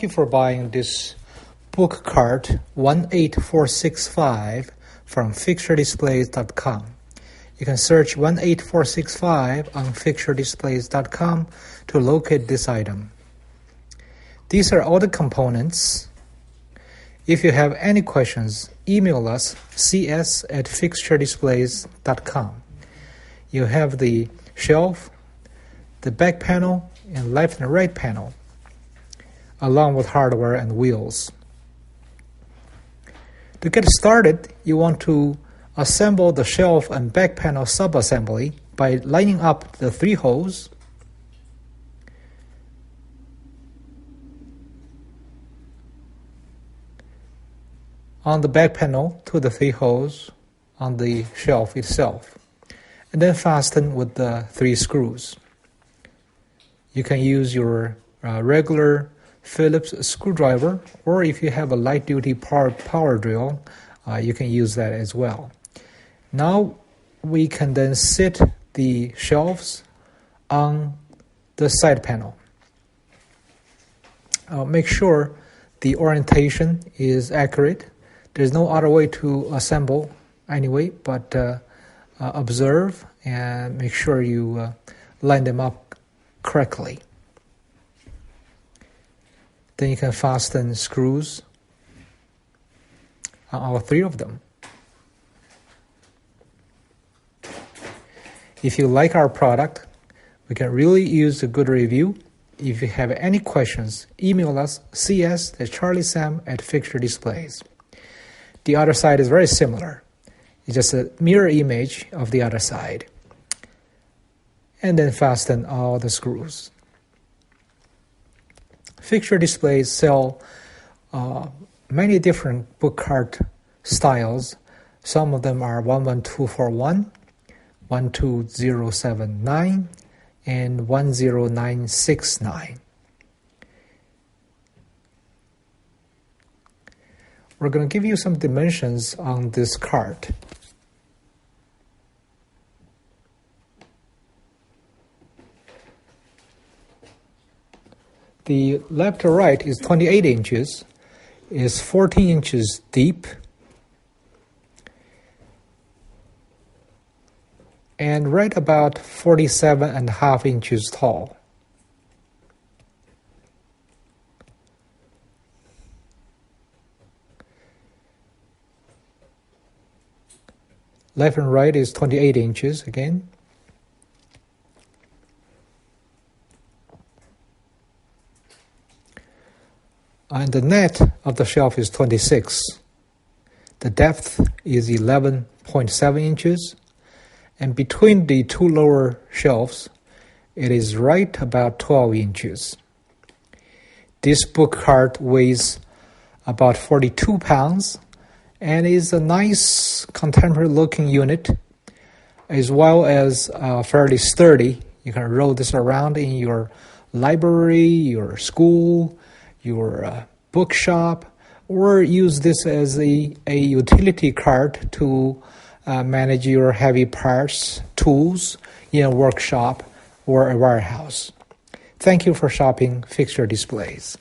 Thank you for buying this book cart 18465 from fixturedisplays.com. You can search 18465 on fixturedisplays.com to locate this item. These are all the components. If you have any questions, email us cs@fixturedisplays.com. You have the shelf, the back panel, and left and right panel, along with hardware and wheels. To get started, you want to assemble the shelf and back panel sub-assembly by lining up the 3 holes. On the back panel to the 3 holes on the shelf itself, and then fasten with the 3 screws. You can use your regular Phillips screwdriver, or if you have a light-duty power drill, you can use that as well. Now we can then sit the shelves on the side panel. Make sure the orientation is accurate. There's no other way to assemble anyway, but observe and make sure you line them up correctly. Then you can fasten screws on all 3 of them. If you like our product, we can really use a good review. If you have any questions, email us cs@charliesam@fixturedisplays. The other side is very similar. It's just a mirror image of the other side. And then fasten all the screws. Fixture Displays sell many different book cart styles. Some of them are 11241, 12079, and 10969. We're going to give you some dimensions on this cart. The left to right is 28 inches, is 14 inches deep, and right about 47.5 inches tall. Left and right is 28 inches again. And the net of the shelf is 26. The depth is 11.7 inches. And between the 2 lower shelves, it is right about 12 inches. This book cart weighs about 42 pounds and is a nice contemporary looking unit, as well as fairly sturdy. You can roll this around in your library, your school, your bookshop, or use this as a utility cart to manage your heavy parts, tools in a workshop or a warehouse. Thank you for shopping Fixture Displays.